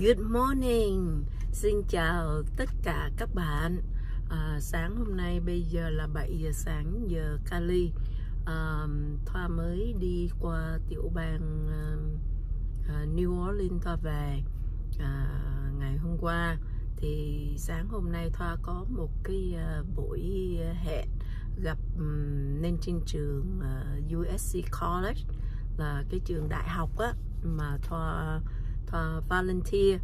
Good morning, xin chào tất cả các bạn. Sáng hôm nay bây giờ là 7 giờ sáng giờ Calle Lee. Thoa mới đi qua tiểu bang New Orleans Thoa về ngày hôm qua. Thì sáng hôm nay Thoa có một cái buổi hẹn gặp nên trên trường USC College, là cái trường đại học á, mà Thoa volunteer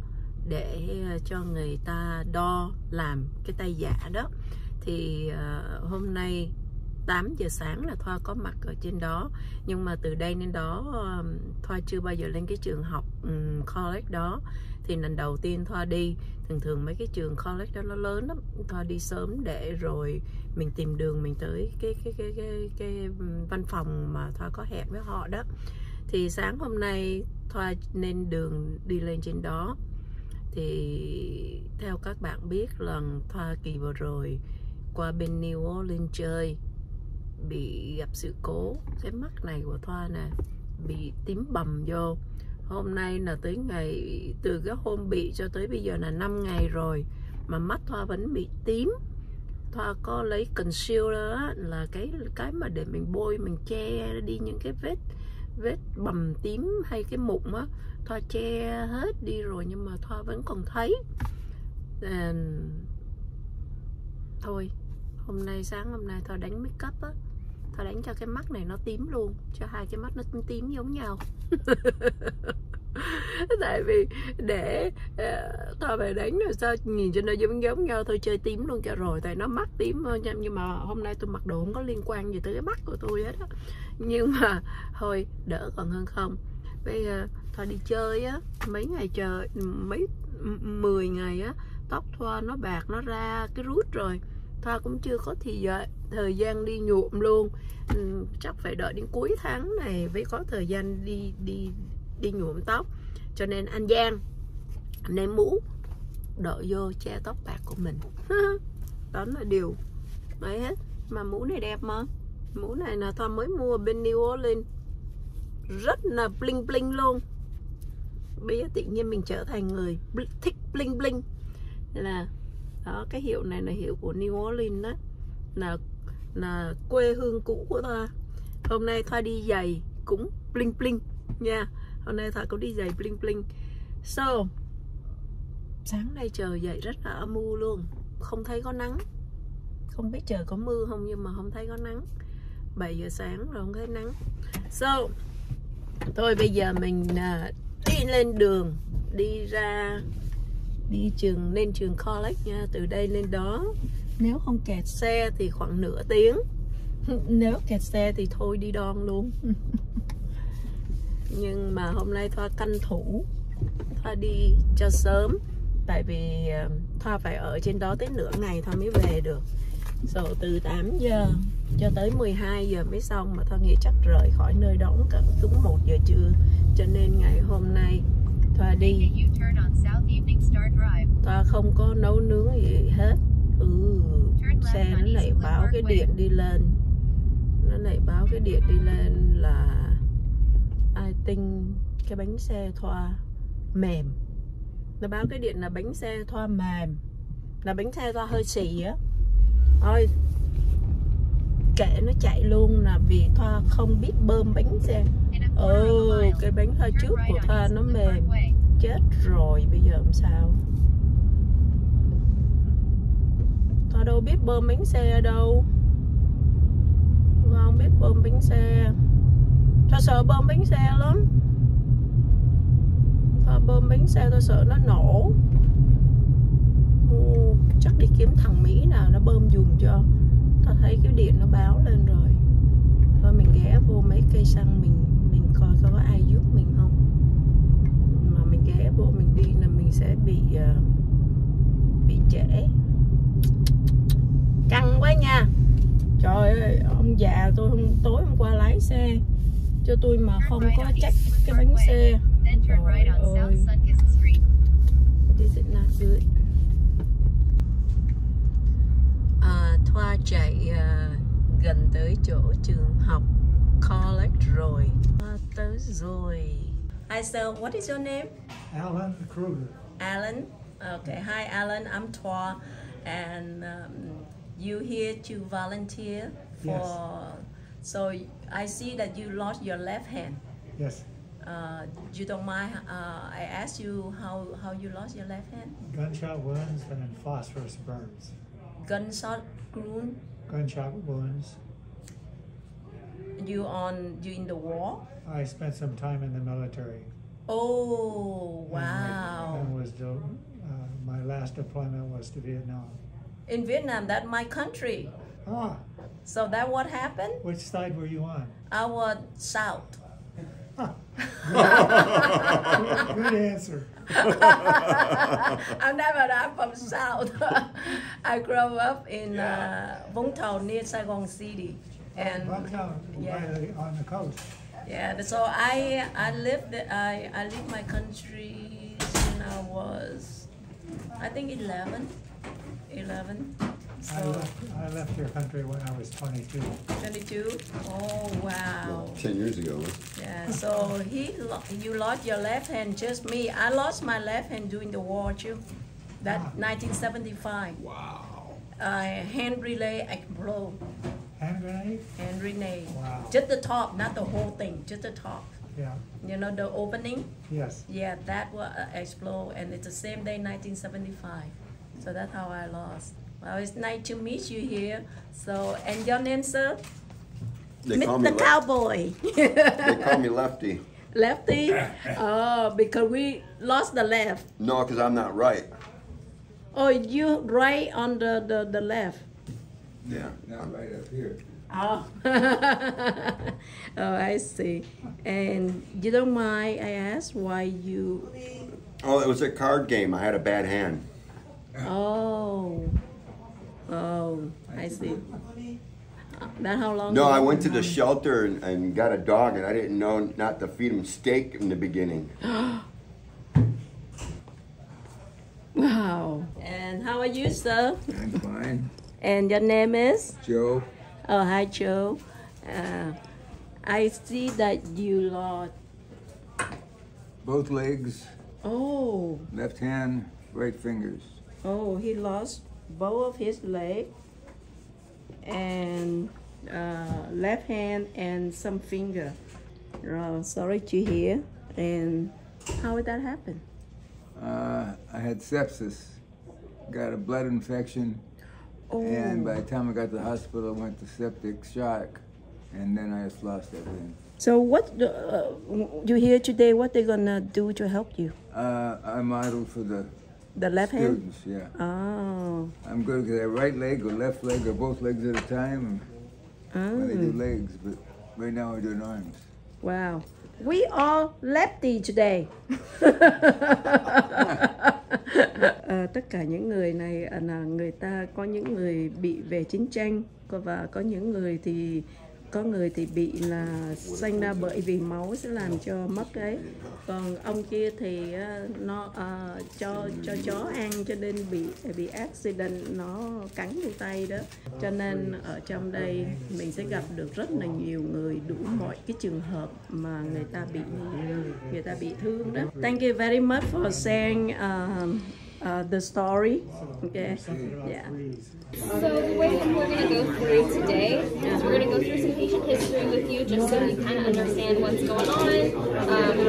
để cho người ta đo làm cái tay giả đó. Thì hôm nay 8 giờ sáng là Thoa có mặt ở trên đó. Nhưng mà từ đây đến đó Thoa chưa bao giờ lên cái trường học college đó. Thì lần đầu tiên Thoa đi. Thường mấy cái trường college đó nó lớn lắm, Thoa đi sớm để rồi mình tìm đường mình tới cái văn phòng mà Thoa có hẹn với họ đó. Thì sáng hôm nay Thoa lên đường đi lên trên đó. Thì theo các bạn biết là Thoa kỳ vừa rồi qua bên New Orleans chơi, bị gặp sự cố. Cái mắt này của Thoa nè bị tím bầm vô. Hôm nay là tới ngày, từ cái hôm bị cho tới bây giờ là 5 ngày rồi mà mắt Thoa vẫn bị tím. Thoa có lấy concealer á, là cái mà để mình bôi, mình che đi những cái vết bầm tím hay cái mụn á. Thoa che hết đi rồi nhưng mà Thoa vẫn còn thấy. Thôi sáng hôm nay Thoa đánh make up á, Thoa đánh cho cái mắt này nó tím luôn, cho hai cái mắt nó tím giống nhau. Tại vì để Thoa phải đánh rồi sao nhìn cho nó giống nhau thôi, chơi tím luôn cho rồi. Tại nó mắt tím thôi. Nhưng mà hôm nay tôi mặc đồ không có liên quan gì tới cái mắt của tôi hết á. Nhưng mà thôi đỡ còn hơn không. Bây giờ Thoa đi chơi á, mấy ngày trời, 10 ngày á, tóc Thoa nó bạc, nó ra cái rút rồi. Thoa cũng chưa có thời gian đi nhuộm luôn. Chắc phải đợi đến cuối tháng này mới có thời gian đi nhuộm tóc. Cho nên anh Giang ném mũ đội vô che tóc bạc của mình. Đó là điều mấy hết. Mà mũ này đẹp mà. Mũ này là Thoa mới mua bên New Orleans, rất là bling bling luôn. Bây giờ tự nhiên mình trở thành người thích bling bling. Là đó, cái hiệu này là hiệu của New Orleans đó, là quê hương cũ của Thoa. Hôm nay Thoa đi giày cũng bling bling nha. Hôm nay Thoa cũng đi giày bling bling. So sáng nay trời dậy rất là âm u luôn, không thấy có nắng. Không biết trời có mưa không nhưng mà không thấy có nắng. 7 giờ sáng rồi không thấy nắng. So thôi bây giờ mình đi lên đường, đi lên trường college nha. Từ đây lên đó nếu không kẹt xe thì khoảng nửa tiếng. Nếu kẹt xe thì thôi đi đon luôn. Nhưng mà hôm nay Thoa tranh thủ Thoa đi cho sớm. Tại vì Thoa phải ở trên đó tới nửa ngày Thoa mới về được. Rồi từ 8 giờ cho tới 12 giờ mới xong. Mà Thoa nghĩ chắc rời khỏi nơi đó cũng 1 giờ trưa. Cho nên ngày hôm nay Thoa đi, Thoa không có nấu nướng gì hết. Xe nó lại báo cái điện đi lên. Nó lại báo cái điện đi lên là I think cái bánh xe Thoa mềm. Nó báo cái điện là bánh xe Thoa mềm, là bánh xe Thoa hơi xì á. Thôi kệ nó chạy luôn, là vì Thoa không biết bơm bánh xe. Cái bánh Thoa trước của Thoa nó mềm. Chết rồi, bây giờ làm sao? Thoa đâu biết bơm bánh xe đâu. Thoa không biết bơm bánh xe. Thoa sợ bơm bánh xe lắm. Thoa bơm bánh xe Thoa sợ nó nổ. Chắc đi kiếm thằng Mỹ nào nó bơm dùm cho. Thoa thấy cái điện nó báo lên rồi. Thôi mình ghé vô mấy cây xăng mình coi có ai giúp mình không. Mà mình ghé vô mình đi là mình sẽ bị trễ. Căng quá nha. Trời ơi, ông già tôi tối hôm qua lái xe cho tôi mà không có check cái bánh xe. Trời ơi, this is not good. Thoa chạy gần tới chỗ trường học college rồi. Tới rồi. Hi sir, what is your name? Alan Kruger. Alan. Okay, hi Alan, I'm Thoa, and you here to volunteer for. Yes. So I see that you lost your left hand. Yes. You don't mind? I asked you how you lost your left hand. Gunshot wounds and then phosphorus burns. Gunshot wound. Gunshot wounds. You in the war? I spent some time in the military. Oh wow! And was my last deployment was to Vietnam. In Vietnam, that's my country. Ah, So that what happened? which side were you on? I was south. Good answer. I'm from south. I grew up in Vũng Tàu near Saigon City, and Bucktown, on the coast. yeah. So I lived my country when I was, I think 11. So I left your country when I was 22. 22. Oh wow. 10 years ago. Huh? Yeah, so you lost your left hand, just me. I lost my left hand during the war too. That 1975. Wow. Hand relay explode. Hand grenade? Hand grenade. Wow. Just the top, not the whole thing, just the top. Yeah. You know the opening? Yes. Yeah, that will explode, and it's the same day, 1975. So that's how I lost. Well, it's nice to meet you here. So, and your name, sir? They call me Mr. Cowboy. They call me Lefty. Lefty? Oh, because we lost the left. No, because I'm not right. Oh, you right on the left. Yeah. Not right up here. Oh. Oh, I see. And you don't mind, I ask, why you... Oh, it was a card game. I had a bad hand. Oh. Oh, I see. That how long No, ago? I went to the shelter and got a dog, and I didn't know not to feed him steak in the beginning. Wow. And how are you, sir? I'm fine. And your name is? Joe, Oh, hi, Joe. I see that you lost. both legs, Oh, left hand, right fingers. oh, he lost both of his legs and left hand and some finger. Oh, sorry to hear. And how did that happen? I had sepsis, got a blood infection, Oh, and by the time I got to the hospital, I went to septic shock, and then I just lost everything. so what you here today? What they gonna do to help you? I modeled for the The left hand? students, yeah. Oh, I'm good because I right leg or left leg or both legs at a time when they do legs, but right now we're doing arms. wow. We are lefty today. Tất cả những người này là người ta có những người bị về chiến tranh và có những người thì bị là sanh ra bởi vì máu sẽ làm cho mất ấy. Còn ông kia thì nó cho chó ăn cho nên bị accident, nó cắn vô tay đó. Cho nên ở trong đây mình sẽ gặp được rất là nhiều người, đủ mọi cái trường hợp mà người ta bị thương đó. Thank you very much for sharing the story. Okay. Yeah. So the way that we're going to go through today is we're going to go through some patient history with you just so you kind of understand what's going on,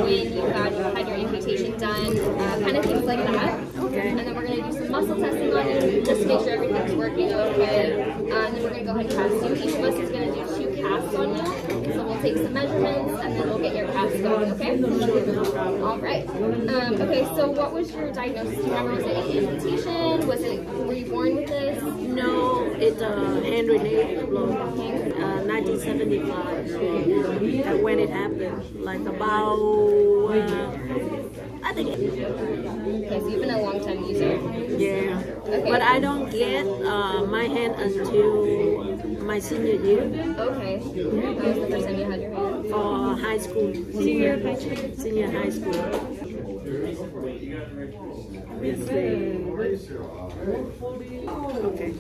when you had your amputation done, kind of things like that. Okay. And then we're going to do some muscle testing on you just to make sure everything's working okay. And then we're going to go ahead and cast you. Each of us is going to do 2 casts on you. So we'll take some measurements and then we'll get your cast going, okay? All right. Okay, so what was your diagnosis? Do you remember, was it an amputation? Were you born with this? No, it's a hand grenade explode. 1975. When it happened, like about I think. Okay, so you've been a long time user. Yeah. Okay. But I don't get my hand until my senior year. Okay. When was the first time you had your hand? or high school? Senior high school. Senior high school. Okay.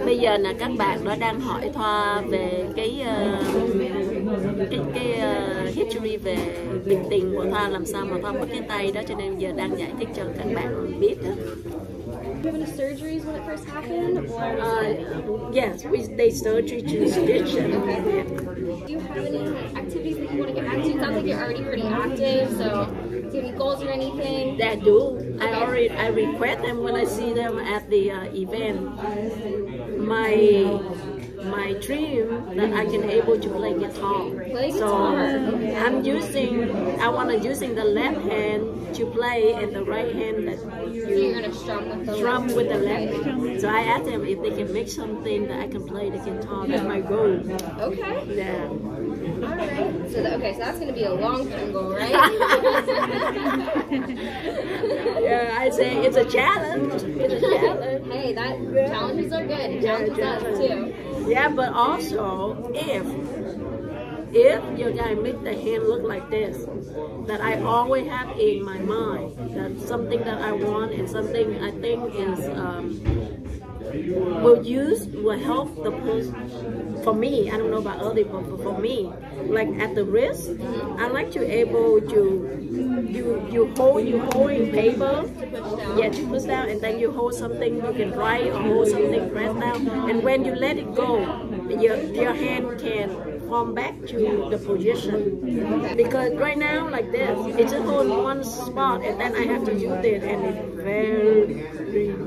Bây giờ là các bạn đó đang hỏi Thoa về cái history về bệnh tình của Thoa, làm sao mà Thoa mất cái tay đó, cho nên giờ đang giải thích cho các bạn biết đó. Do you have any surgeries when it first happened? Or Yes, they surgery to stitch it. okay. Do you have any activities that you want to get back to? It sounds like you're already pretty active, so do you have any goals or anything? That do. I request them when I see them at the event. My dream that I can able to play guitar. Play So guitar. I want to using the left hand to play and the right hand that So you're gonna strum with the left. So I asked them if they can make something that I can play the guitar. That's my goal. Okay. Yeah. All right. So that's gonna be a long-term goal, right? Yeah, I say it's a challenge. It's a challenge. Hey, challenges are good. Challenges us too. Yeah, but also if your guy make the hand look like this, that I always have in my mind, that's something that I want and something I think is will help the person. For me, I don't know about other people, but for me, like at the wrist, I like to able to you hold in paper, to push down, and then you hold something you can write or hold something press down, and when you let it go, your hand can form back to the position. Because right now, like this, it's just on one spot, and then I have to use it, and it's very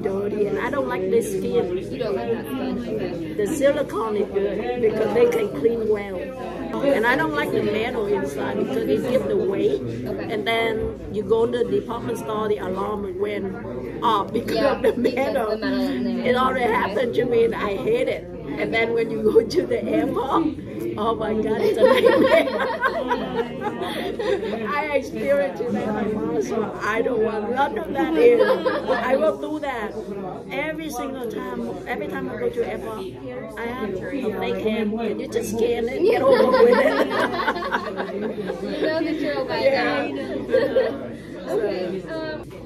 dirty, and I don't like this skin. You don't like that skin, okay. The silicone is good because they can clean well. And I don't like the metal inside because it gives the weight. Okay. And then you go to the department store, the alarm went off because of the metal. The metal in there. It already happened to me and I hate it. And then when you go to the airport, oh my God, it's a nightmare. I experienced it at my mom, so I don't want none of that in. I will do that every single time. Every time I go to airport, I have a fake hand. Can you just scan it and get over with it? You know the drill by now. Okay.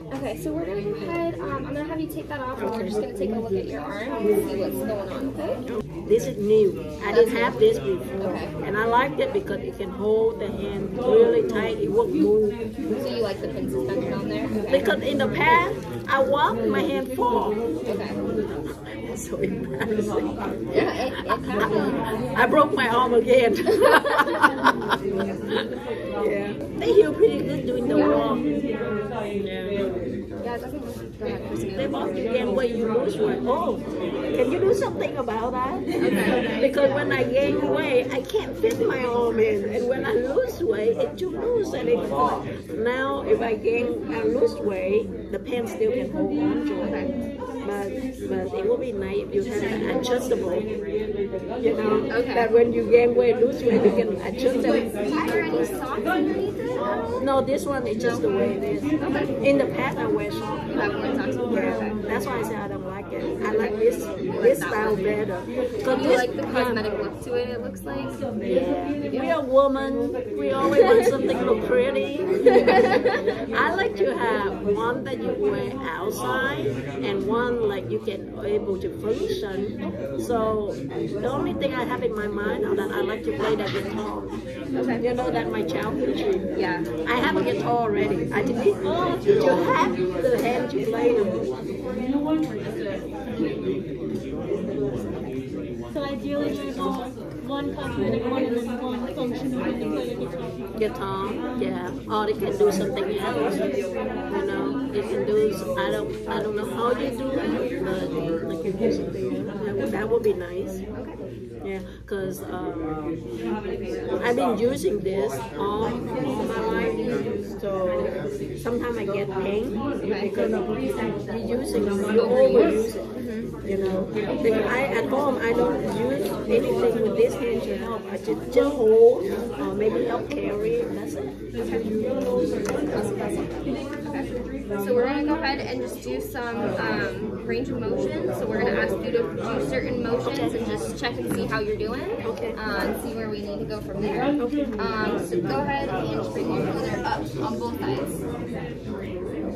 Okay, so we're gonna go ahead. I'm gonna have you take that off, and we're just gonna take a look at your arm and see what's going on. Okay. This is new. I didn't have this before, Okay. and I liked it because it can hold the hand really tight. It won't move. So you like the pin suspension on there? Okay. Because in the past, I walk, my hand fall. Okay. It's so embarrassing. Yeah, it happens. I broke my arm again. Yeah, they heal pretty good doing the walk. Yeah, definitely. Go ahead. They want you gain weight, you lose weight. Oh, can you do something about that? Because when I gain weight, I can't fit my arm in, and when I lose weight, it's too loose and it falls. Now, if I lose weight, the pen still can hold on to it. But it would be nice if you have an adjustable. You know, that when you gain weight, lose weight, you can adjust it. Are there any socks underneath it? No, this one is just the way it is. In the past, I wear socks. You have one socks before. Yeah, that's why I say I don't like it. I like this style better. Do you like the cosmetic look to it? It looks like. Yeah. We're a woman. We always want something look pretty. I like to have one that you wear outside and one like you can able to function. So the only thing I have in my mind is that I like to play the guitar. You know that my childhood dream. Yeah. I have a guitar already. I just need to have the hand to play with. So ideally you want one cosmetic one and then one functional when you play the guitar. Guitar, yeah. Or they can do something else. You know, they can do. I don't know how you do it, but they can do something else. That would be nice. Yeah, because I've been using this all my life, so sometimes I get pain because you're using it, you overuse it. You know, at home I don't use anything with this hand to help. I just hold, or maybe help carry. That's it. So we're going to go ahead and just do some range of motion. So we're going to ask you to do certain motions and just check and see how you're doing. Okay. And see where we need to go from there. So go ahead and just bring your shoulder up on both sides.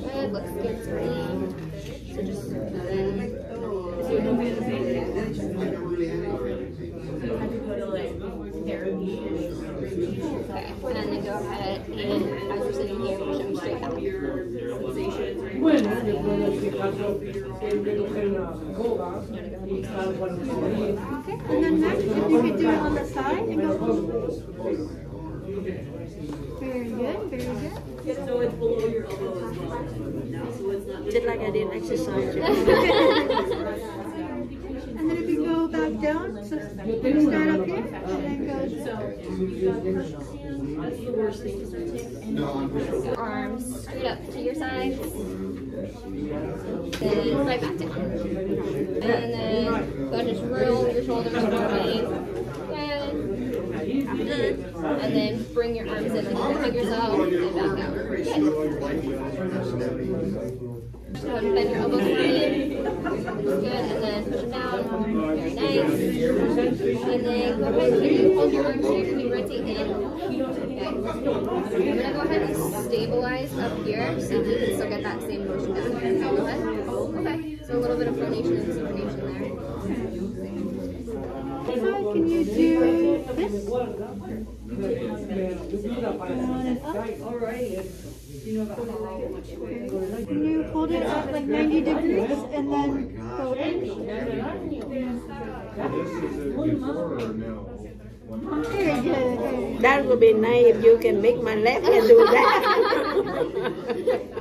Good, looks good to me. So just okay, and then go ahead and as you're sitting here, push them straight out. Okay, And then next, if you could do it on the side and go. Very good, very good. Just like I did exercise. And then if you go back down, so you start up here, and then go your arms straight up to your sides. Then right back down. And then go and just roll your shoulders away. Good. And then bring your arms in like you hug yourself and back out. Good. Go ahead and bend your elbows forward. Good. And then push them down. Very nice. And then go ahead and hold your arms straight and you rotate in. Okay. We're going to go ahead and stabilize up here so you can still get that same motion down. Go ahead. Okay. So a little bit of pronation and supination there. Can you do this? Can you hold it at like 90 degrees and then go in? Very good. That would be nice if you can make my left hand do that.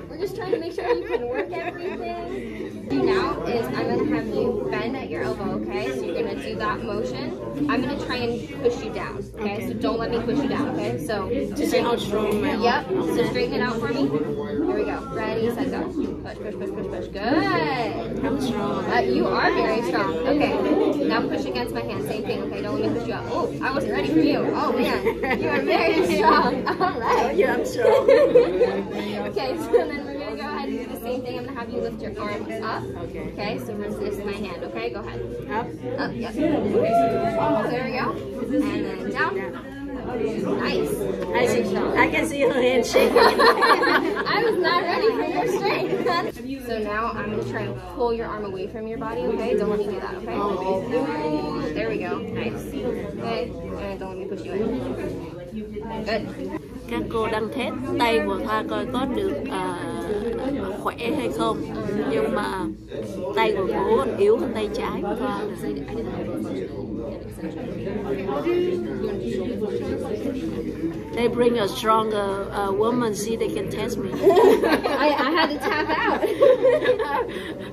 We're just trying to make sure you can work everything. Now is I'm going to have you bend at your elbow, okay? So you're going to do that motion. I'm going to try and push you down, okay? So don't let me push you down, okay? So To see how strong my arm. Yep. So straighten it out for me. Here we go. Ready, set, go. Push, push, push, push, push. Good. I'm strong. You are very strong. Okay. Now push against my hand. Same thing, okay? Don't let me push you out. Oh, I wasn't ready for you. Oh, man. You are very strong. All right. Yeah, I'm strong. Okay, so then we're going to go ahead and do the same thing. I'm going to have you lift your arms up. Okay, so resist my hand, okay? Go ahead. Up, yep. There we go. And then down. Nice. I can see her hand shaking. I was not ready for your strength. So now I'm going to try and pull your arm away from your body, okay? Don't let me do that, okay? There we go. Nice. Okay, and don't let me push you in. Good. Các cô đang test tay của Thoa coi có được khỏe hay không. Nhưng mà tay của cô còn yếu hơn tay trái của Thoa. They bring a stronger woman, see they can test me. I had to tap out.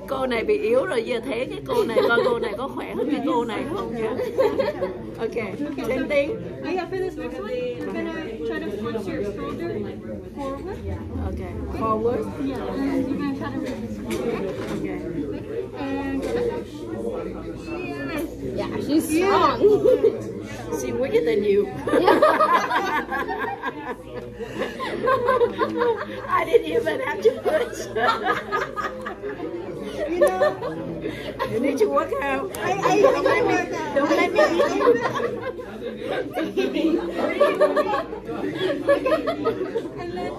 Cô này bị yếu rồi, giờ thế cái cô này coi cô này có khỏe hơn cái cô này không nha. Okay, same thing. Yeah, for this next one, I'm gonna try to flex your shoulder forward. Okay, forward. Yeah, and you're gonna try to raise this. Okay. And Yeah, she's strong. She's wicked than you. I didn't even have to push. you know, You need to work out. I Don't let me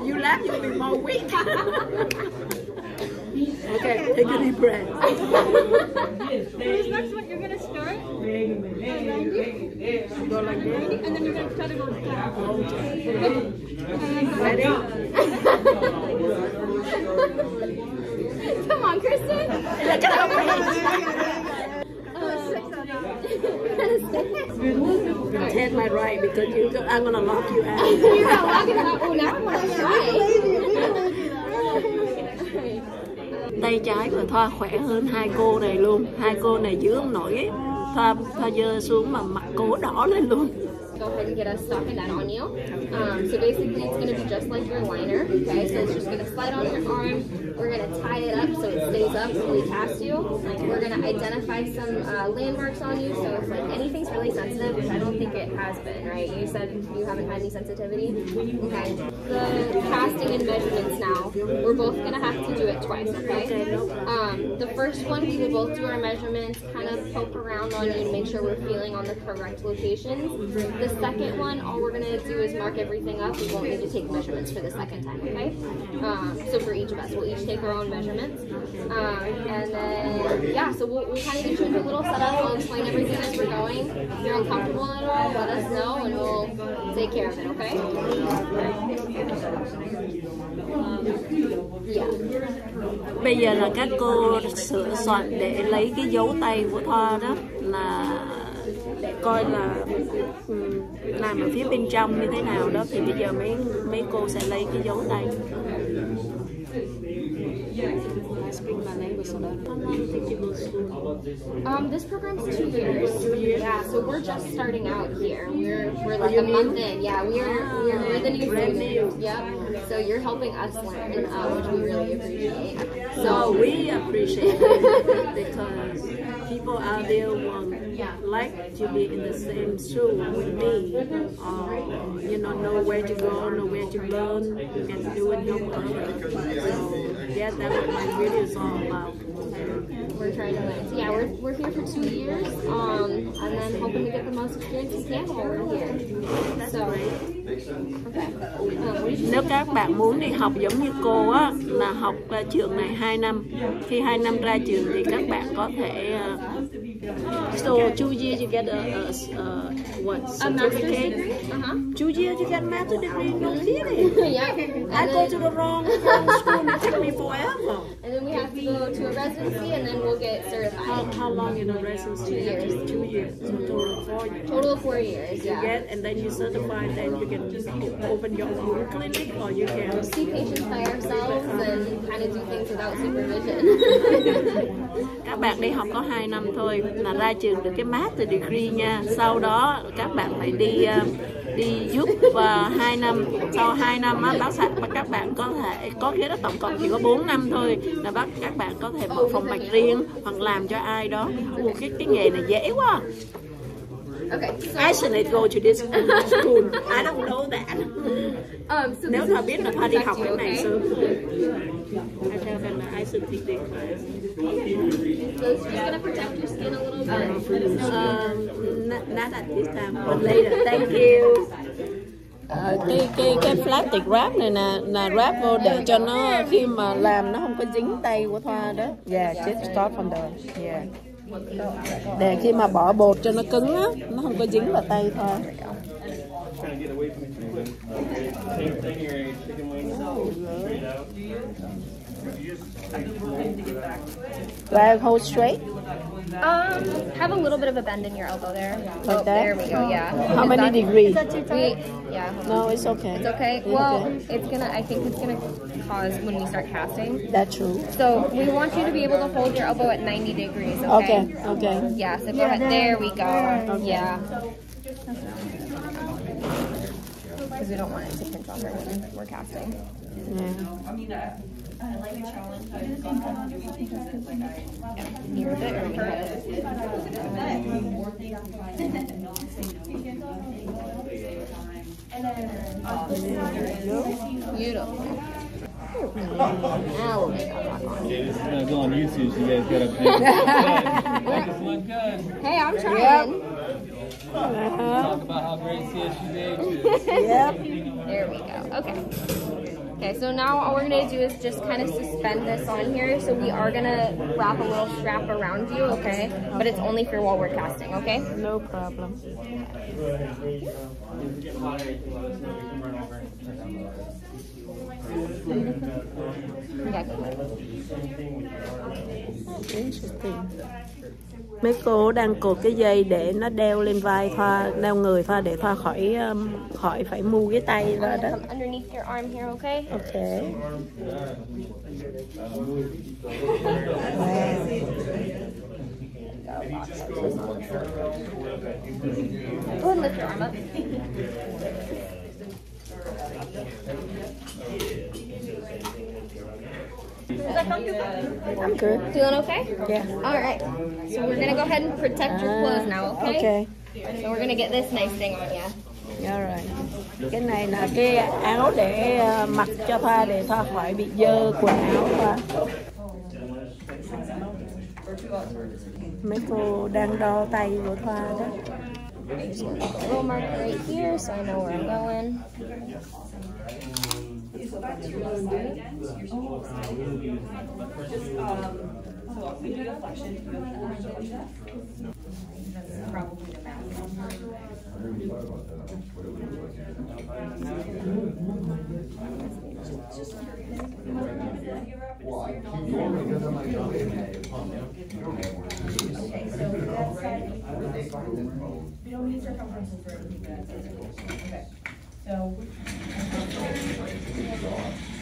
You laugh, you'll be more weak. Okay, take a deep breath. For this next one, you're gonna start at 90. Go like this. And then you're gonna try to go down. Ready? Come on, Kristen. Look at her Take my right because I'm gonna lock you out. You're not walking out. Oh, now I want to try. Tay trái của Thoa khỏe hơn hai cô này luôn. Hai cô này giữ không nổi ấy. Thoa giơ xuống mà mặt cô đỏ lên luôn. Go ahead and get a stocking that on you. So basically it's going to be just like your liner, okay? So it's just going to slide on your arm. We're going to tie it up so it stays up really past you. We're going to identify some landmarks on you. So if like anything's really sensitive, which I don't think it has been, right? You said you haven't had any sensitivity? Okay. Good. casting and measurements now. We're both gonna have to do it twice, okay? The first one, we will both do our measurements, kind of poke around on you to make sure we're feeling on the correct locations. The second one, all we're gonna do is mark everything up. We won't need to take measurements for the second time, okay? So for each of us, we'll each take our own measurements. And then, yeah, so we'll kind of get you into a little setup. I'll explain everything as we're going. If you're uncomfortable at all, let us know and we'll take care of it, okay? Yeah. Bây giờ là các cô sửa soạn để lấy cái dấu tay của Thoa đó, là để coi là làm ở phía bên trong như thế nào đó, thì bây giờ mấy cô sẽ lấy cái dấu tay. This program's 2 years. Yeah, so we're just starting out here. We're like a month in. Yeah, we're the new students. Yep. So you're helping us learn, which we really appreciate. So we appreciate it because people out there want like to be in the same school with me, or know where to go, know where to learn, and do it help others. So yeah, that's what my video is all about. We're trying to learn. So yeah, we're here for 2 years, and then hoping to get the most experience we can while we're here. So, okay. Nếu các bạn muốn đi học giống như cô á, là học trường này 2 năm. Khi 2 năm ra trường thì các bạn có thể so 2 years you get a certificate. 2 years you get a master's degree. No kidding. Yeah. I go to the wrong school. It took me forever. And then we have to go to a residency, and then we'll get certified. How long in a residency? 2 years. 2 years. So total of 4 years. Total of 4 years. Yeah. You get, and then you certify. Then you can open your own clinic, or you can see patients by ourselves and kind of do things without supervision. Các bạn đi học có 2 năm thôi là ra trường được cái master degree nha. Sau đó các bạn phải đi giúp 2 năm. Sau 2 năm á, các bạn có thể có cái đó tổng cộng chỉ có 4 năm thôi là các bạn có thể mở phòng mạch riêng hoặc làm cho ai đó. Cái nghề này dễ quá. Okay, so I shouldn't go to this school. I don't know that. So nếu Thoa biết là Thoa đi học cái này okay? sớm. I tell them that I should take this class. So it's just gonna protect your skin a little bit. Not at this time, but later. Thank you. Cái plastic wrap này là wrap vô để cho nó khi mà làm nó không có dính tay của Thoa đó. Yeah, just start from there. Yeah. Để khi mà bỏ bột cho nó cứng á, nó không có dính vào tay thôi. Do I hold straight? Have a little bit of a bend in your elbow there. Like that? There we go. Yeah. How many degrees? Yeah. No, it's okay. It's okay. Well, I think it's gonna cause when we start casting. That's true. So we want you to be able to hold your elbow at 90 degrees. Okay. Okay. Yeah. So go ahead. There we go. Okay. Yeah. Because we don't want it to pinch on her when we're casting. Yeah. Near a bit or beautiful. Now we'll make our rock on. Okay, this is gonna go on YouTube, so you guys gotta make this look good. Hey, I'm trying. Talk about how great CSUDH is. Yep. There we go. Okay. Okay, so now all we're going to do is just kind of suspend this on here. So we are going to wrap a little strap around you, okay? But it's only for while we're casting, okay? No problem. Interesting. Mấy cô đang cột cái dây để nó đeo lên vai Thoa, đeo người Thoa để Thoa khỏi phải mu cái tay ra đó. Underneath your arm here, okay? Okay. Go ahead and lift your arm up. Is that comfortable? I'm good. Feeling okay? Yeah. All right. So we're going to go ahead and protect your clothes now, okay? Okay. So we're going to get this nice thing on you. All right. Cái này là cái áo để mặc cho Thoa, để Thoa khỏi bị dơ quần áo Thoa. Mấy cô đang đo tay của Thoa đó. I'm just gonna put a little marker right here so I know where I'm going. We don't need circumferences for anything. Okay. So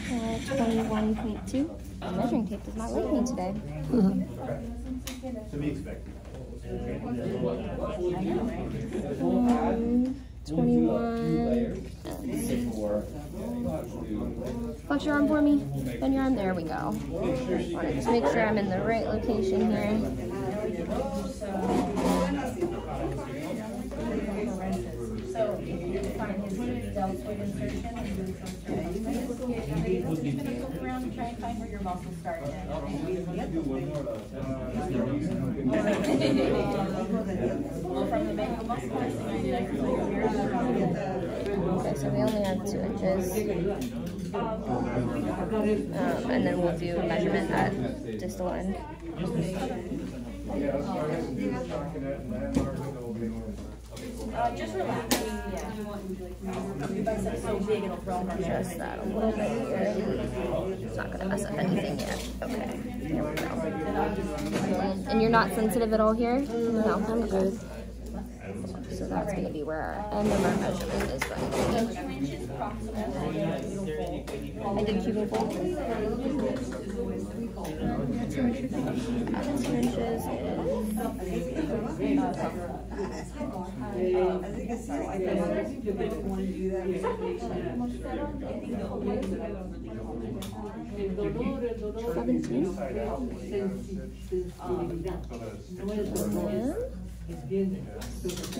21.2. The measuring tape does not like me today. To be expected. 21. Flex your arm for me. Bend your arm. There we go. I want to just make sure I'm in the right location here. So if you find his deltoid insertion and do look around and try and find where your muscles start. From the manual muscle Okay, so we only have 2 inches. And then we'll do measurement at distal end. just relax. Yeah. Your biceps so big it'll throw them. Just that a little bit here. It's not going to mess up anything yet. Okay, here we go. And you're not sensitive at all here? No, I'm good. So that's going to be where our end of our measurement is going to be. 2 inches approximately. I did cubic ball. 2 inches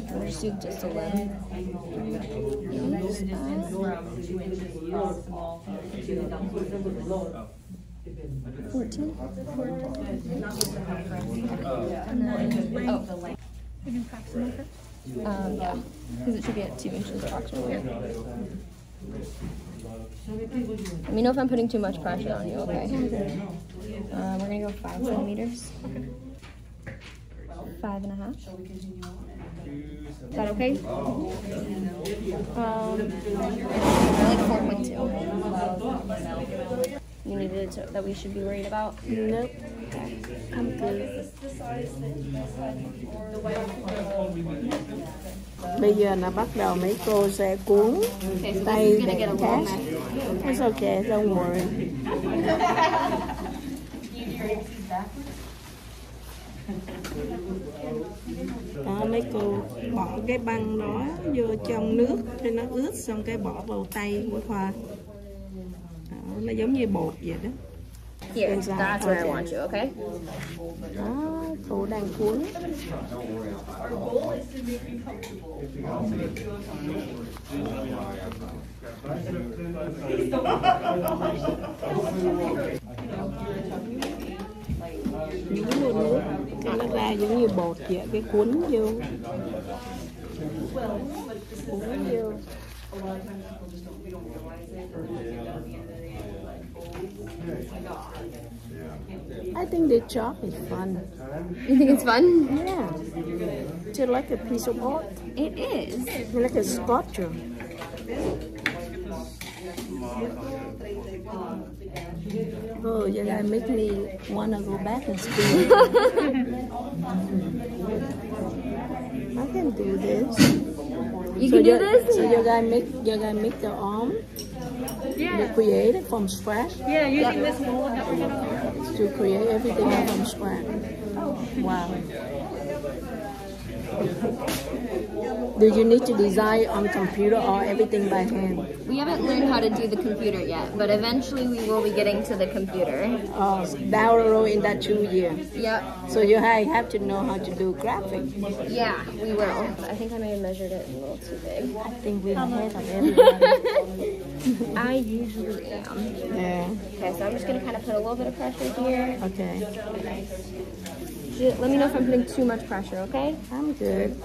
We'll just do just a limb. 14. And then, oh. Yeah, because it should be at 2 inches approximately. Let me know if I'm putting too much pressure on you, okay? We're gonna go 5 centimeters. 5.5. Is that okay? Like 4.2. You needed that we should be worried about? Nope. I'm good. Bây giờ là bắt đầu mấy cô sẽ cuốn tay để cast. It's okay, don't worry. Đó, mấy cô bỏ cái băng đó vô trong nước cho nó ướt, xong cái bỏ vào tay của Thoa. Đó, nó giống như bột vậy đó. Here, that's where I want you, okay? Đó, cô đang cuốn. Nhúng vô nước, cái nó ra giống như bột vậy, cái cuốn vô. Cuốn vô. I think the job is fun. You think it's fun? Yeah. It's like a piece of art. It is. It's like a sculpture. Oh, you're gonna make me wanna go back and school. I can do this. You can do this? So you're gonna make the arm? Yeah. You create it from scratch? Yeah, using this mold that we're gonna To create everything from scratch. Wow. Do you need to design on computer or everything by hand? We haven't learned how to do the computer yet, but eventually we will be getting to the computer. Oh, down the road in that 2 years. Yep. So you have to know how to do graphics. Yeah, we will. I think I may have measured it a little too big. I think we're ahead of everybody. I usually am. Yeah. Okay, so I'm just going to kind of put a little bit of pressure here. Okay. Let me know if I'm putting too much pressure, okay? I'm good.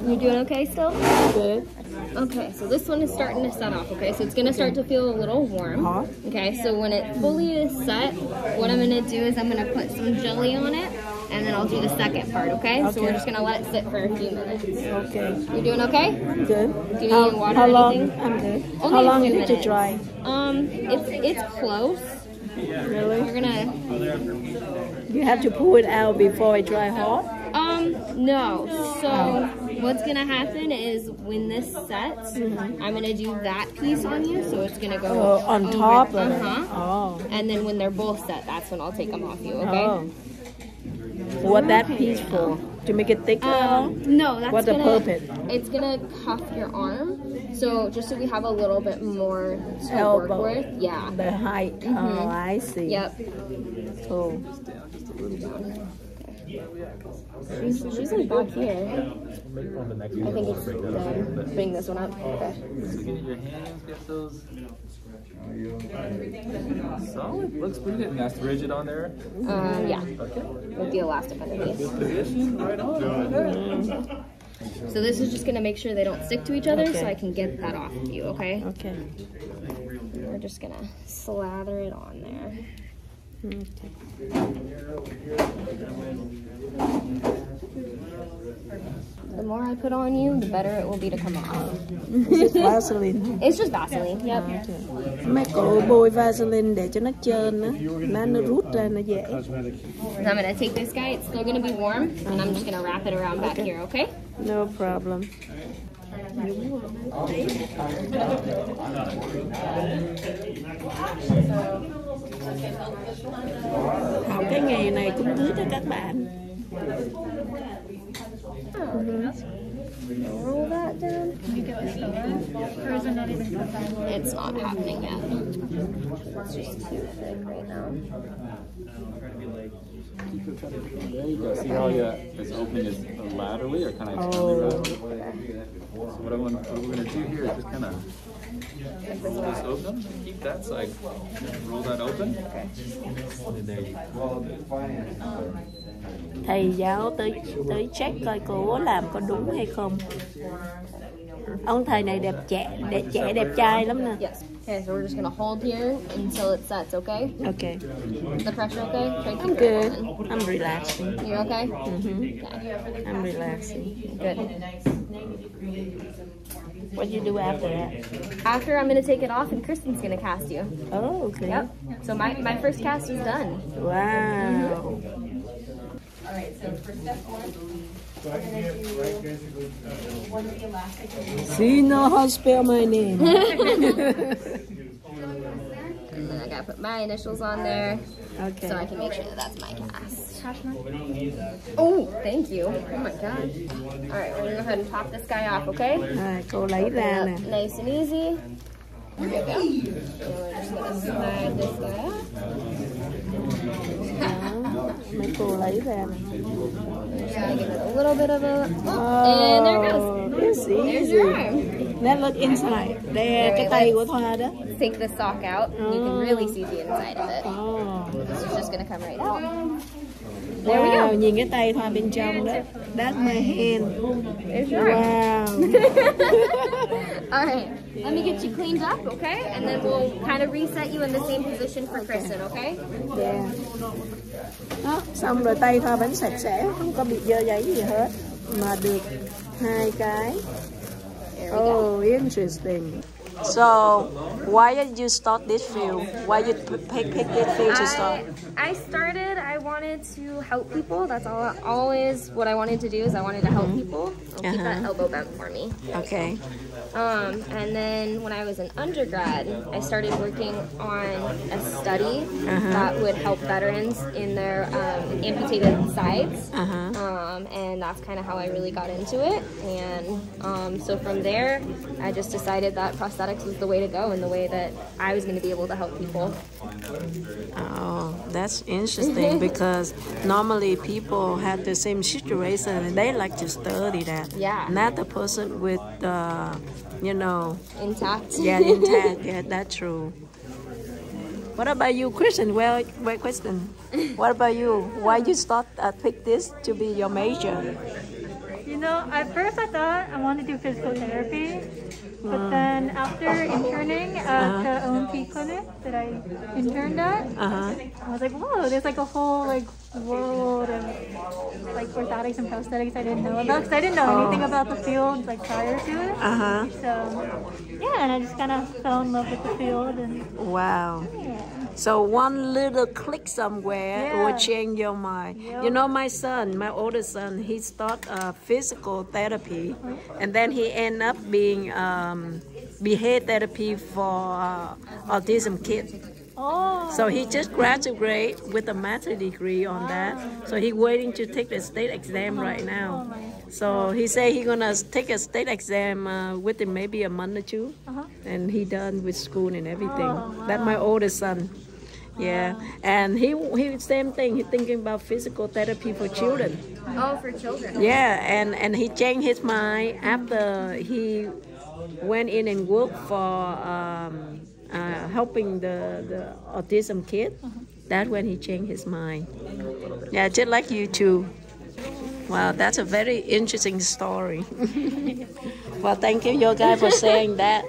You doing okay still? Good. Okay, so this one is starting to set off, okay? So it's going to start to feel a little warm. Okay, so when it fully is set, what I'm going to do is I'm going to put some jelly on it, and then I'll do the second part, okay? So we're just going to let it sit for a few minutes. Okay. You doing okay? I'm good. Do you need any water how or long? anything? I'm good. Only How a long few you need to minutes. dry? It's close. Really? We're going to... You have to pull it out before it dry hard? No. So what's gonna happen is when this sets, I'm gonna do that piece on you, so it's gonna go on top of it. Oh. And then when they're both set, that's when I'll take them off you. Okay. Oh. What that piece for? To make it thicker? No, that's What's the purpose? It's gonna cuff your arm, so just so we have a little bit more to work with. Yeah. The height. Oh, I see. Yep. Cool. She's like back here. I think it's bring this one up. Okay. So get your hands, get those. Solid. Looks pretty good. That's rigid on there. Yeah. Okay. With the elastic underneath. Good position. Right on. So this is just gonna make sure they don't stick to each other, so I can get that off of you. Okay. Okay. We're just gonna slather it on there. Okay. The more I put on you, the better it will be to come off. It's Vaseline. It's just Vaseline. Yep. Mấy cô bôi Vaseline để cho nó trơn á, nó rút ra nó dễ. And I'm gonna take this guy. It's still gonna be warm, and I'm just gonna wrap it around back here. Okay. No problem. Học cái nghề này cũng tốt cho các bạn. Roll that down. It's not happening yet. It's just too thick right now. There you go. See how this opening is laterally or kind of externally laterally? So what we're going to do here is just kind of roll this open. Keep that side. Roll that open. And there you go. Thầy giáo tới check coi cô làm có đúng hay không. Ông thầy này đẹp trai lắm nè. Yes. Okay, so we're just gonna hold here until it sets. Okay. Okay. The pressure okay? Try to I'm keep it good. on. I'm relaxing. You're okay? Okay. I'm relaxing. Good. What do you do after that? After, I'm gonna take it off, and Kristen's gonna cast you. Oh, okay. Yep. So my first cast is done. Wow. All right, so for step one, we're gonna do one of the elastic. See, know how to spell my name. And then I gotta put my initials on there, Okay. so I can make sure that that's my cast. Oh, thank you. Oh my god. All right, we're gonna go ahead and top this guy off, okay? Cô lấy ra nè. Nice and easy. There we go. And we're just gonna slide this guy up. Mấy cô lấy ra nè. Just gonna give it a little bit of a... Oh, and there it goes. It's There's easy. your arm. Let's look inside. Đây cái tay của Thoa đó. Take the sock out, and you can really see the inside of it. Oh. This is just gonna come right out. There we Wow, go. nhìn cái tay Thoa bên trong đó. That's my hand. There's your arm. Wow. All right, let me get you cleaned up, okay? And then we'll kind of reset you in the same position for Kristen, okay? Yeah. Đó, xong rồi tay Thoa vẫn sạch sẽ, không có bị dơ giấy gì hết. Mà được 2 cái. Oh, interesting. So, why did you start this field? Why you pick this field to start? I wanted to help people. That's always what I wanted to do, is I wanted to help people. Keep that elbow bent for me. Okay. And then when I was an undergrad, I started working on a study that would help veterans in their amputated sides. And that's kind of how I really got into it. And so from there, I just decided that prosthetics was the way to go and the way that I was going to be able to help people. Oh, that's interesting because normally people have the same situation and they like to study that. Yeah. Not the person with, you know. Intact. Yeah, intact. Yeah, that's true. What about you, Kristen? Well, question. What about you? Why you pick this to be your major? You know, at first I thought I wanted to do physical therapy, but then after interning at the OMP clinic that I interned at, I was like, whoa, there's like a whole like world of like orthotics and prosthetics I didn't know about, because I didn't know anything about the field like prior to it. So yeah, and I just kind of fell in love with the field. And wow. Yeah. So one little click somewhere will change your mind. You know, my son, my oldest son, he started physical therapy, and then he ended up being behavior therapy for autism kids. So he just graduated with a master's degree on that. So he's waiting to take the state exam right now. So he said he's gonna take a state exam within maybe a month or two, and he done with school and everything. That's my oldest son. Yeah, and he same thing. He's thinking about physical therapy for children. Oh, for children. Yeah, and he changed his mind after he went in and worked for helping the autism kid. That's when he changed his mind. Yeah, just like you too. Wow, that's a very interesting story. Well, thank you, you guys, for saying that.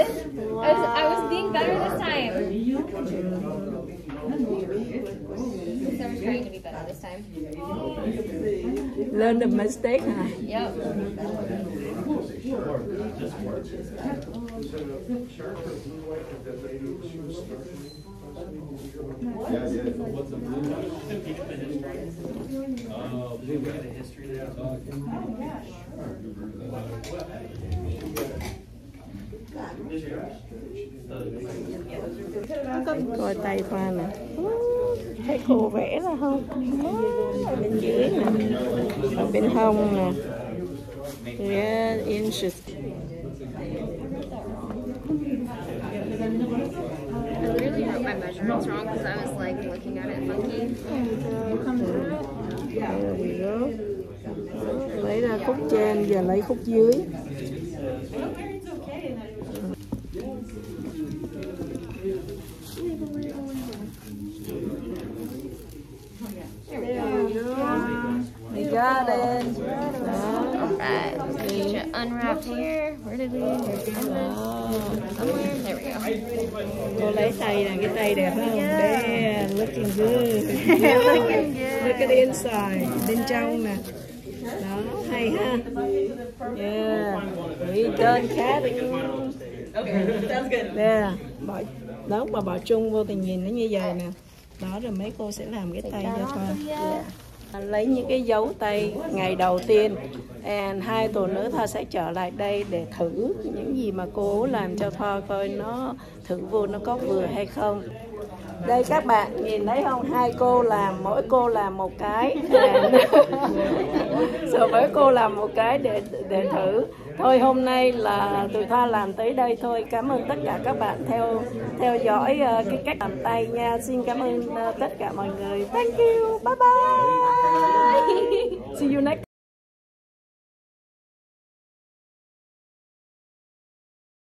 good. I was being better this time. I was trying to be better this time. Learn the mistake hả? Yep. Coi tay Thoa nè, thấy cô vẽ ra không? Ở bên dưới nè, ở bên hông nè. Yeah, interesting. I literally wrote my measurements wrong because I was like looking at it funky. There we go. Lấy ra khúc trên, giờ lấy khúc dưới. We got it. Alright, let's get you unwrapped here. Where did we somewhere? There we go. Cô lấy tay nè, cái tay đẹp không? Yeah, looking good. Look at the inside, bên trong nè. Đó, hay ha. Yeah, we done cutting. Okay, sounds good. Yeah, đó mà bỏ chung vô thì nhìn nó như vậy nè. Đó rồi mấy cô sẽ làm cái tay cho Thoa. Lấy những cái dấu tay ngày đầu tiên, and 2 tuần nữa Thoa sẽ trở lại đây để thử những gì mà cô làm cho Thoa coi nó thử vô nó có vừa hay không. Đây các bạn nhìn thấy không, 2 cô làm, mỗi cô làm một cái. Rồi mỗi cô làm một cái để thử. Thôi hôm nay là tụi Thoa làm tới đây thôi. Cảm ơn tất cả các bạn theo dõi cái cách làm tay nha. Xin cảm ơn tất cả mọi người. Thank you. Bye bye. See you next time.